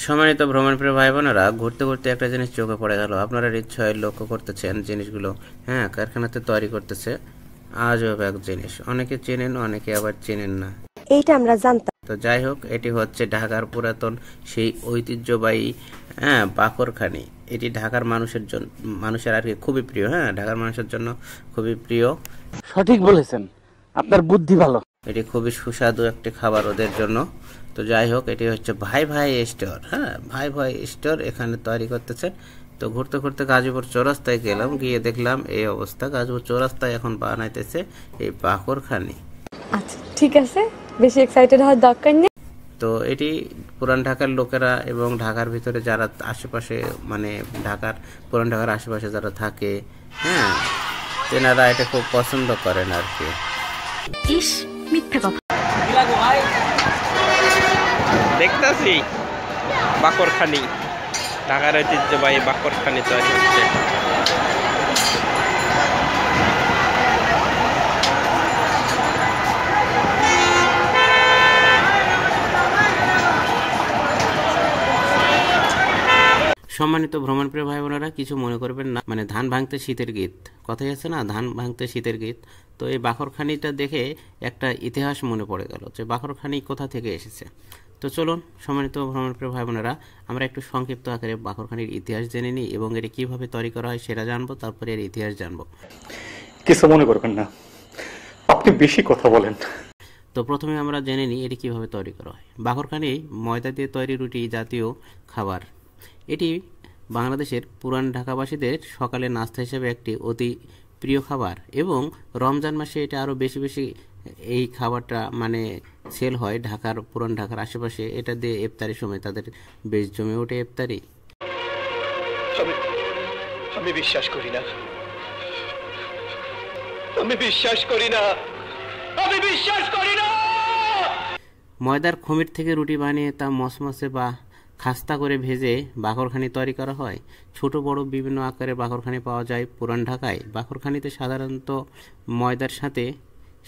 সম্মানিত ভ্রমণপ্রিয় ভাই বোনেরা, ঘুরতে ঘুরতে একটা জিনিস চোখে পড়ে গেল। আপনারা নিশ্চয়ই লক্ষ্য করতেছেন জিনিসগুলো। হ্যাঁ, কারখানাতে তৈরি করতেছে আজব এক জিনিস। অনেকে চেনেন, অনেকে আবার চেনেন না। এইটা আমরা জানতাম। তো যাই হোক, এটি হচ্ছে ঢাকার পুরাতন সেই ঐতিহ্যবাহী বাকরখানি। এটি ঢাকার মানুষের আর কি খুবই প্রিয়। হ্যাঁ, ঢাকার মানুষের জন্য খুবই প্রিয়। সঠিক বলেছেন, আপনার বুদ্ধি ভালো। এটি খুবই সুস্বাদু একটি খাবার ওদের জন্য। তো যাই হোক, এটি হচ্ছে ভাই ভাই স্টোর। হ্যাঁ, ভাই ভাই স্টোর এখানে তৈরি করতেছে। তো ঘুরতে ঘুরতে গাজীপুর চৌরাস্তায় গেলাম, গিয়ে দেখলাম এই অবস্থা। গাজীপুর চৌরাস্তায় এখন বানাইতেছে এই বাকরখানি। আচ্ছা ঠিক আছে, বেশি এক্সাইটেড হওয়ার দরকার নেই। তো এটি পুরান ঢাকার লোকেরা এবং ঢাকার ভিতরে যারা আশেপাশে, মানে পুরান ঢাকার আশেপাশে যারা থাকে, হ্যাঁ, তেনারা এটা খুব পছন্দ করেন আর কি। ইস, মিথ্যে কথা। দেখতেছি বাকরখানি, ঢাকার ঐতিহ্যবাহী বাকরখানি তৈরি হচ্ছে। সম্মানিত ভ্রমণপ্রিয় ভাই বোনেরা, কিছু মনে করবেন না, মানে ধান ভাঙতে শীতের গীত, কথাই আছে না, ধান ভাঙতে শীতের গীত। তো এই বাকরখানিটা দেখে একটা ইতিহাস মনে পড়ে গেল যে বাকরখানি কোথা থেকে এসেছে। তো চলুন সম্মানিত ভ্রমণপ্রিয় ভাই বোনেরা, আমরা একটু সংক্ষিপ্ত আকারে বাকরখানির ইতিহাস জেনে নিই এবং এটি কিভাবে তৈরি করা হয় সেটা জানবো, তারপরে এর ইতিহাস জানবো। কিছু মনে করবেন না, আপনি বেশি কথা বলেন। তো প্রথমে আমরা জেনে নিই এটি কিভাবে তৈরি করা হয়। বাকরখানি ময়দা দিয়ে তৈরি রুটি জাতীয় খাবার। এটি বাংলাদেশের পুরান ঢাকাবাসীদের সকালের নাস্তা হিসেবে একটি অতি প্রিয় খাবার এবং রমজান মাসে এটা আরও বেশি বেশি এই খাবারটা মানে সেল হয় পুরান ঢাকার আশেপাশে। এটা দিয়ে ইফতারির সময় তাদের বেশ জমে ওঠে ইফতারি। আমি বিশ্বাস করি না, আমি বিশ্বাস করি না, আমি বিশ্বাস করি না। ময়দার খমির থেকে রুটি বানিয়ে তা মসমসে বা খাস্তা করে ভেজে বাকরখানি তৈরি করা হয়। ছোট বড় বিভিন্ন আকারের বাকরখানি পাওয়া যায় পুরান ঢাকায়। বাকরখানিতে সাধারণত ময়দার সাথে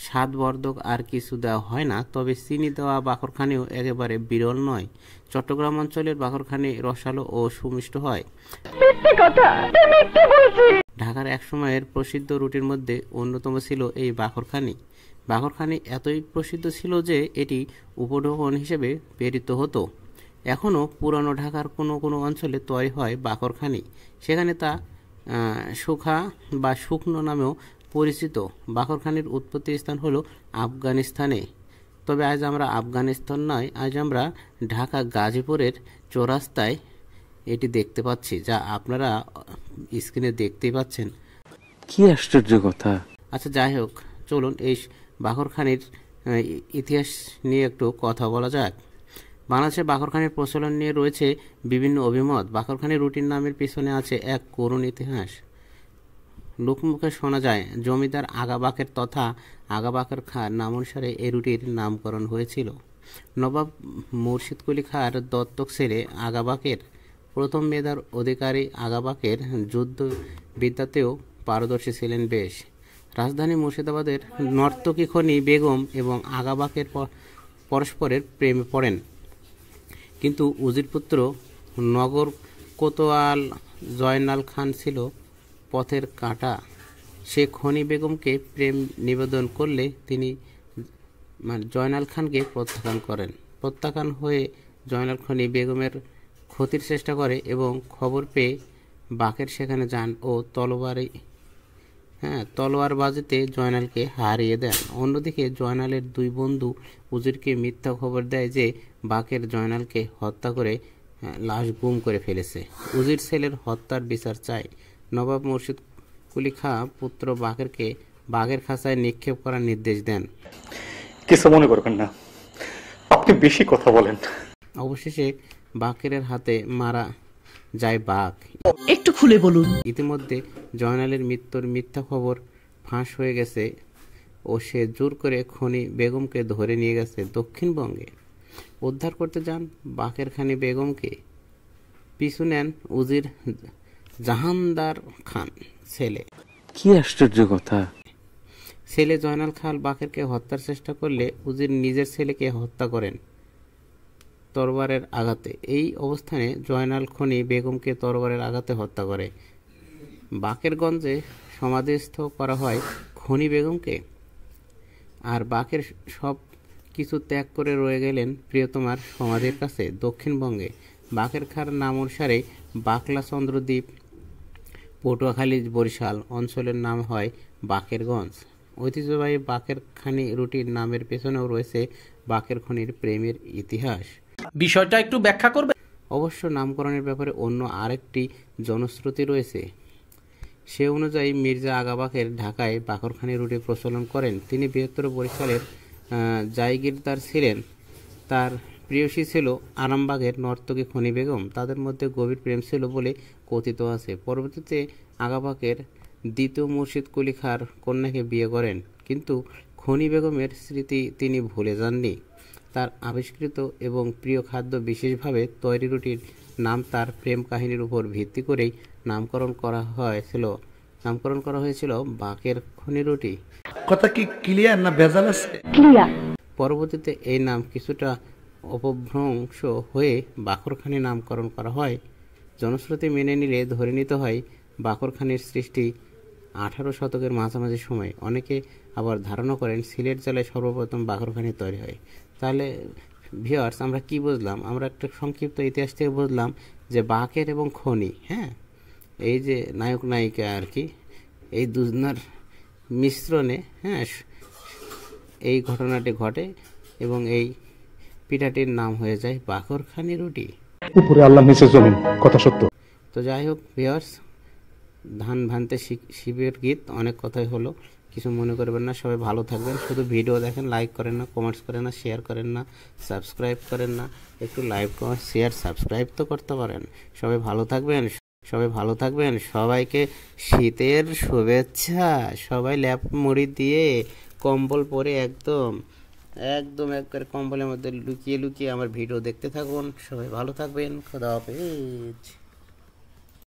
স্বাদবর্ধক আর কিছু দেওয়া হয় না, তবে চিনি দেওয়া বাকরখানিও একেবারে বিরল নয়। চট্টগ্রাম অঞ্চলের বাকরখানি রসালো ও সুমিষ্ট হয়। ঢাকার এক সময়ের প্রসিদ্ধ রুটির মধ্যে অন্যতম ছিল এই বাকরখানি। বাকরখানি এতই প্রসিদ্ধ ছিল যে এটি উপঢৌকন হিসেবে প্রেরিত হতো। এখনও পুরানো ঢাকার কোনো কোনো অঞ্চলে তৈরি হয় বাকরখানি, সেখানে তা শুখা বা শুকনো নামেও পরিচিত। বাকরখানির উৎপত্তি স্থান হলো আফগানিস্তানে। তবে আজ আমরা আফগানিস্তান নয়, আজ আমরা ঢাকা গাজীপুরের চৌরাস্তায় এটি দেখতে পাচ্ছি, যা আপনারা স্ক্রিনে দেখতেই পাচ্ছেন। কি আশ্চর্য কথা। আচ্ছা যাই হোক, চলুন এই বাকরখানির ইতিহাস নিয়ে একটু কথা বলা যাক। বাংলাদেশের বাকরখানির প্রচলন নিয়ে রয়েছে বিভিন্ন অভিমত। বাকরখানি রুটির নামের পিছনে আছে এক করুণ ইতিহাস। লোকমুখে শোনা যায় জমিদার আগাবাকের তথা আগাবাকের খাঁর নাম অনুসারে এই রুটির নামকরণ হয়েছিল। নবাব মুর্শিদ কুলি খাঁর দত্তক ছেলে আগাবাকের প্রথম মেধার অধিকারী আগাবাকের যুদ্ধ বিদ্যাতেও পারদর্শী ছিলেন বেশ। রাজধানী মুর্শিদাবাদের নর্তকী খনি বেগম এবং আগাবাকের পরস্পরের প্রেমে পড়েন, কিন্তু উজির পুত্র নগর কোতোয়াল জয়নাল খান ছিল পথের কাঁটা। সে খনি বেগমকে প্রেম নিবেদন করলে তিনি জয়নাল খানকে প্রত্যাখ্যান করেন। প্রত্যাখ্যান হয়ে জয়নাল খনি বেগমের ক্ষতির চেষ্টা করে এবং খবর পেয়ে বাকের সেখানে যান ও তলোয়ারবাজিতে জয়নালকে হারিয়ে দেন। অন্যদিকে জয়নালের দুই বন্ধু উজিরকে মিথ্যা খবর দেয় যে বাকের জয়নালকে হত্যা করে লাশ গুম করে ফেলেছে। উজির ছেলের হত্যার বিচার চায়। নবাব মুর্শিদ কুলি খাঁ পুত্র বাকেরকে বাঘের খাঁচায় নিক্ষেপ করার নির্দেশ দেন। কিছু মনে করবেন না, আপনি বেশি কথা বলেন। অবশেষে বাকের হাতে মারা যায় বাঘ। একটু খুলে বলুন। ইতিমধ্যে জয়নালের মৃত্যুর মিথ্যা খবর ফাঁস হয়ে গেছে ও সে জোর করে খনি বেগমকে ধরে নিয়ে গেছে দক্ষিণবঙ্গে। উদ্ধার করতে যান বাকের খানি বেগমকে, পিছু নেন উজির জাহানদার খান ছেলে। কি আশ্চর্য কথা। ছেলে জয়নাল খান বাকেরকে হত্যার চেষ্টা করলে উজির নিজের ছেলেকে হত্যা করেন। তরবারের আঘাতে। এই অবস্থানে জয়নাল খনি বেগমকে তরবারের আঘাতে হত্যা করে। বাকেরগঞ্জে সমাধিস্থ করা হয় খনি বেগমকে। আর বাকের সব কিছু ত্যাগ করে রয়ে গেলেন প্রিয়তমার সমাধির কাছে দক্ষিণবঙ্গে। বাকের খাঁর নাম অনুসারে বাকলা চন্দ্রদ্বীপ, পটুয়াখালী, বরিশাল অঞ্চলের নাম হয় বাকেরগঞ্জ। ঐতিহ্যবাহী বাকের খানি রুটির নামের পেছনেও রয়েছে বাকের খনির প্রেমের ইতিহাস। বিষয়টা একটু ব্যাখ্যা করবে? অবশ্য নামকরণের ব্যাপারে অন্য আরেকটি জনশ্রুতি রয়েছে। সে অনুযায়ী মির্জা আগা বাকের ঢাকায় বাকরখানি রুটি প্রচলন করেন। তিনি বৃহত্তর বরিশালের জায়গিরদার ছিলেন। তার প্রেয়সী ছিল আরামবাগের নর্তকী খনি বেগম। তাদের মধ্যে গভীর প্রেম ছিল বলে কথিত আছে। পরবর্তীতে আগা বাকের দ্বিতীয় মুর্শিদ কুলি খাঁর কন্যাকে বিয়ে করেন, কিন্তু খনি বেগমের স্মৃতি তিনি ভুলে যাননি। তার আবিষ্কৃত এবং প্রিয় খাদ্য, বিশেষভাবে তৈরি রুটির নাম তার প্রেম কাহিনীর উপর ভিত্তি করেই নামকরণ করা হয়েছিল বাকের খনি রুটি। কথা কি ক্লিয়ার না ভেজাল আছে? ক্লিয়ার। পরবর্তীতে এই নাম কিছুটা অপভ্রংশ হয়ে বাকরখানি নামকরণ করা হয়। জনশ্রুতি মেনে নিলে ধরে নিতে হয় বাকরখানির সৃষ্টি 18 শতকের মাঝামাঝি সময়। অনেকে আবার ধারণা করেন সিলেট জেলায় সর্বপ্রথম বাকরখানি তৈরি হয়। তাহলে ভিউয়ার্স, আমরা কি বুঝলাম? আমরা একটা সংক্ষিপ্ত ইতিহাস থেকে বুঝলাম যে বাকের এবং খনি, হ্যাঁ, এই যে নায়ক নায়িকা আর কি, এই দুজনার মিশ্রণে এই ঘটনাটি ঘটে এবং এই পিঠাটির নাম হয়ে যায় বাকরখানি রুটি। উপরে আল্লাহ নিচে জমিন, কথা সত্য। তো যাই হোক ভিউয়ার্স, ধান ভানতে শিবের গীত, অনেক কথাই হলো, কিছু মনে করবেন না। সবাই ভালো থাকবেন। শুধু ভিডিও দেখেন, লাইক করেন না, কমেন্টস করেন না, শেয়ার করেন না, সাবস্ক্রাইব করেন না। একটু লাইক, কমেন্ট, শেয়ার, সাবস্ক্রাইব তো করতে পারেন। সবাই ভালো থাকবেন। সবাইকে শীতের শুভেচ্ছা। সবাই ল্যাপ মুড়ি দিয়ে কম্বল পরে একদম একবারে কম্বলের মধ্যে লুকিয়ে লুকিয়ে আমার ভিডিও দেখতে থাকুন। সবাই ভালো থাকবেন। খোদা হাফেজ।